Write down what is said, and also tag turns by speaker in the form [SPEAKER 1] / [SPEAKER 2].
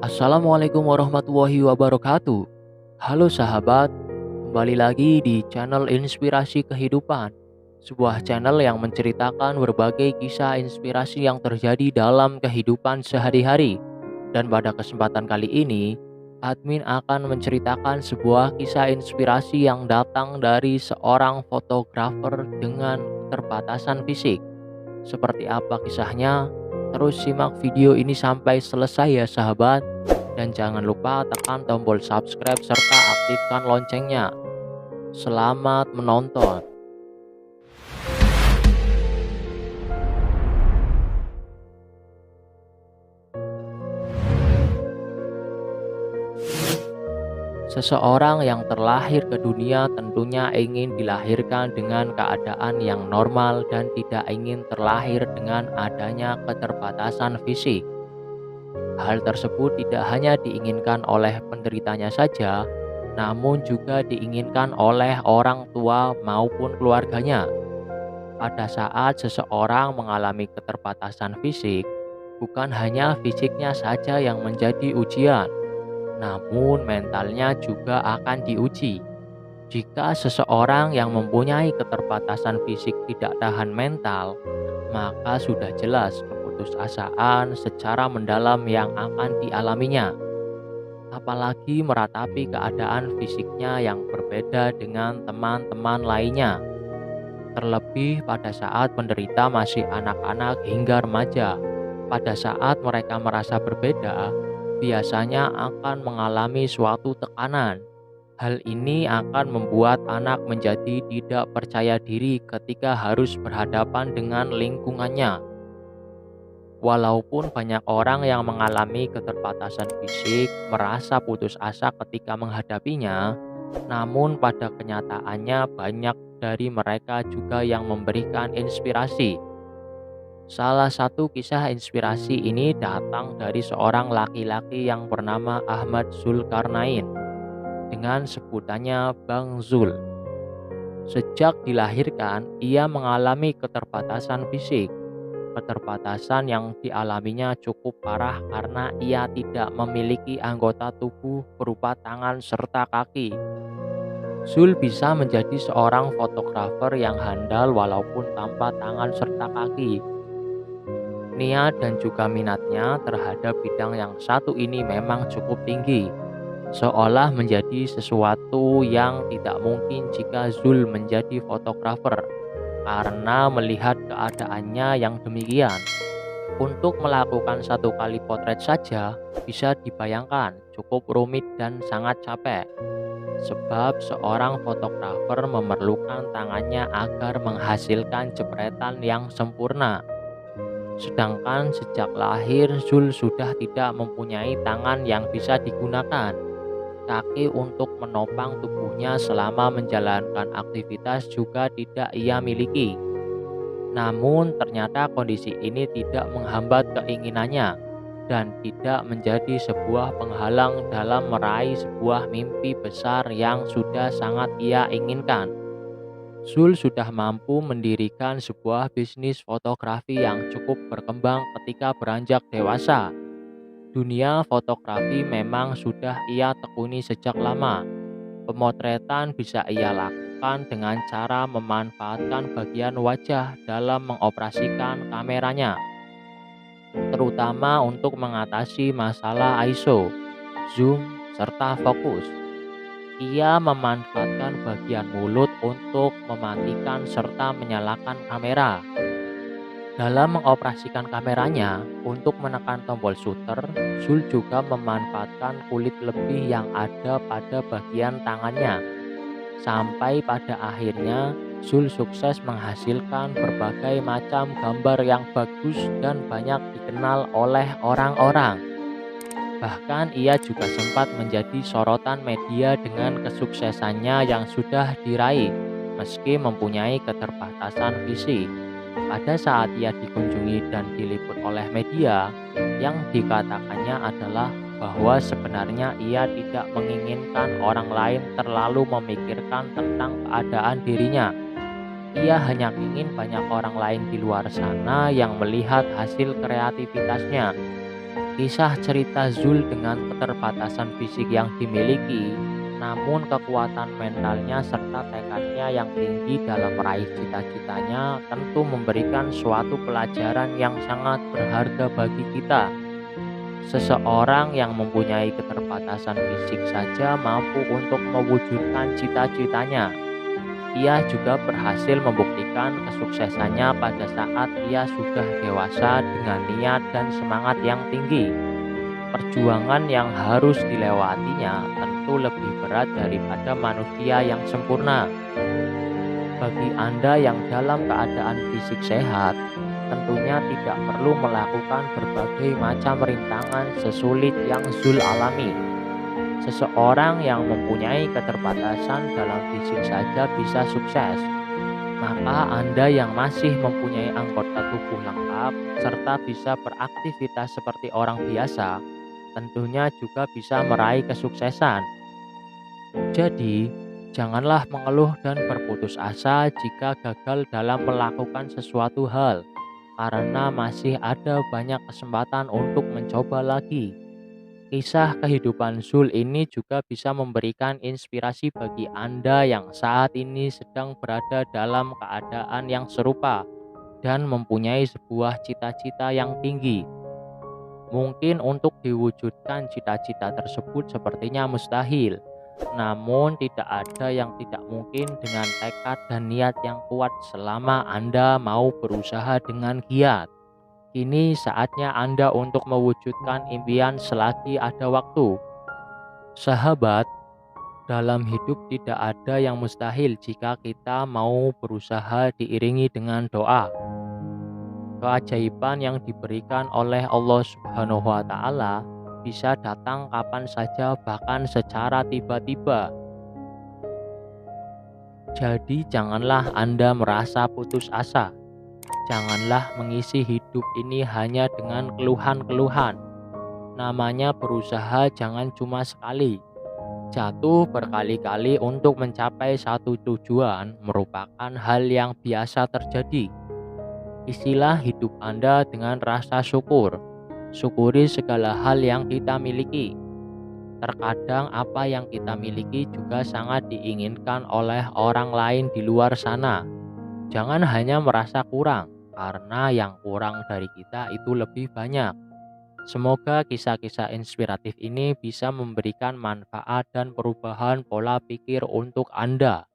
[SPEAKER 1] Assalamualaikum warahmatullahi wabarakatuh. Halo sahabat, kembali lagi di channel Inspirasi Kehidupan, sebuah channel yang menceritakan berbagai kisah inspirasi yang terjadi dalam kehidupan sehari-hari. Dan pada kesempatan kali ini, admin akan menceritakan sebuah kisah inspirasi yang datang dari seorang fotografer dengan keterbatasan fisik. Seperti apa kisahnya? Terus simak video ini sampai selesai ya sahabat. Dan jangan lupa tekan tombol subscribe serta aktifkan loncengnya. Selamat menonton. Seseorang yang terlahir ke dunia tentunya ingin dilahirkan dengan keadaan yang normal dan tidak ingin terlahir dengan adanya keterbatasan fisik. Hal tersebut tidak hanya diinginkan oleh penderitanya saja, namun juga diinginkan oleh orang tua maupun keluarganya. Pada saat seseorang mengalami keterbatasan fisik, bukan hanya fisiknya saja yang menjadi ujian, namun mentalnya juga akan diuji. Jika seseorang yang mempunyai keterbatasan fisik tidak tahan mental, maka sudah jelas keputusasaan secara mendalam yang akan dialaminya. Apalagi meratapi keadaan fisiknya yang berbeda dengan teman-teman lainnya. Terlebih pada saat penderita masih anak-anak hingga remaja. Pada saat mereka merasa berbeda, biasanya akan mengalami suatu tekanan. Hal ini akan membuat anak menjadi tidak percaya diri ketika harus berhadapan dengan lingkungannya. Walaupun banyak orang yang mengalami keterbatasan fisik merasa putus asa ketika menghadapinya, namun pada kenyataannya banyak dari mereka juga yang memberikan inspirasi. Salah satu kisah inspirasi ini datang dari seorang laki-laki yang bernama Ahmad Zulkarnain dengan sebutannya Bang Zul. Sejak dilahirkan, ia mengalami keterbatasan fisik. Keterbatasan yang dialaminya cukup parah karena ia tidak memiliki anggota tubuh berupa tangan serta kaki. Zul bisa menjadi seorang fotografer yang handal walaupun tanpa tangan serta kaki. Niat dan juga minatnya terhadap bidang yang satu ini memang cukup tinggi, seolah menjadi sesuatu yang tidak mungkin jika Zul menjadi fotografer, karena melihat keadaannya yang demikian. Untuk melakukan satu kali potret saja bisa dibayangkan cukup rumit dan sangat capek, sebab seorang fotografer memerlukan tangannya agar menghasilkan jepretan yang sempurna. Sedangkan sejak lahir Zul sudah tidak mempunyai tangan yang bisa digunakan. Kaki untuk menopang tubuhnya selama menjalankan aktivitas juga tidak ia miliki. Namun ternyata kondisi ini tidak menghambat keinginannya dan tidak menjadi sebuah penghalang dalam meraih sebuah mimpi besar yang sudah sangat ia inginkan. Zul sudah mampu mendirikan sebuah bisnis fotografi yang cukup berkembang ketika beranjak dewasa. Dunia fotografi memang sudah ia tekuni sejak lama. Pemotretan bisa ia lakukan dengan cara memanfaatkan bagian wajah dalam mengoperasikan kameranya, terutama untuk mengatasi masalah ISO, zoom, serta fokus. Ia memanfaatkan bagian mulut untuk mematikan serta menyalakan kamera. Dalam mengoperasikan kameranya, untuk menekan tombol shutter, Zul juga memanfaatkan kulit lebih yang ada pada bagian tangannya. Sampai pada akhirnya, Zul sukses menghasilkan berbagai macam gambar yang bagus dan banyak dikenal oleh orang-orang. Bahkan ia juga sempat menjadi sorotan media dengan kesuksesannya yang sudah diraih, meski mempunyai keterbatasan fisik. Pada saat ia dikunjungi dan diliput oleh media, yang dikatakannya adalah bahwa sebenarnya ia tidak menginginkan orang lain terlalu memikirkan tentang keadaan dirinya. Ia hanya ingin banyak orang lain di luar sana yang melihat hasil kreativitasnya. Kisah cerita Zul dengan keterbatasan fisik yang dimiliki, namun kekuatan mentalnya serta tekadnya yang tinggi dalam meraih cita-citanya tentu memberikan suatu pelajaran yang sangat berharga bagi kita. Seseorang yang mempunyai keterbatasan fisik saja mampu untuk mewujudkan cita-citanya. Ia juga berhasil membuktikan kesuksesannya pada saat ia sudah dewasa dengan niat dan semangat yang tinggi. Perjuangan yang harus dilewatinya tentu lebih berat daripada manusia yang sempurna. Bagi Anda yang dalam keadaan fisik sehat, tentunya tidak perlu melakukan berbagai macam rintangan sesulit yang Zul alami. Seseorang yang mempunyai keterbatasan dalam fisik saja bisa sukses. Maka Anda yang masih mempunyai anggota tubuh lengkap serta bisa beraktivitas seperti orang biasa, tentunya juga bisa meraih kesuksesan. Jadi, janganlah mengeluh dan berputus asa jika gagal dalam melakukan sesuatu hal, karena masih ada banyak kesempatan untuk mencoba lagi. Kisah kehidupan Zul ini juga bisa memberikan inspirasi bagi Anda yang saat ini sedang berada dalam keadaan yang serupa dan mempunyai sebuah cita-cita yang tinggi. Mungkin untuk diwujudkan cita-cita tersebut sepertinya mustahil, namun tidak ada yang tidak mungkin dengan tekad dan niat yang kuat selama Anda mau berusaha dengan giat. Kini saatnya Anda untuk mewujudkan impian selagi ada waktu. Sahabat, dalam hidup tidak ada yang mustahil jika kita mau berusaha diiringi dengan doa. Keajaiban yang diberikan oleh Allah Subhanahu wa Ta'ala bisa datang kapan saja, bahkan secara tiba-tiba. Jadi, janganlah Anda merasa putus asa. Janganlah mengisi hidup ini hanya dengan keluhan-keluhan. Namanya berusaha jangan cuma sekali. Jatuh berkali-kali untuk mencapai satu tujuan merupakan hal yang biasa terjadi. Isilah hidup Anda dengan rasa syukur. Syukuri segala hal yang kita miliki. Terkadang apa yang kita miliki juga sangat diinginkan oleh orang lain di luar sana. Jangan hanya merasa kurang, karena yang kurang dari kita itu lebih banyak. Semoga kisah-kisah inspiratif ini bisa memberikan manfaat dan perubahan pola pikir untuk Anda.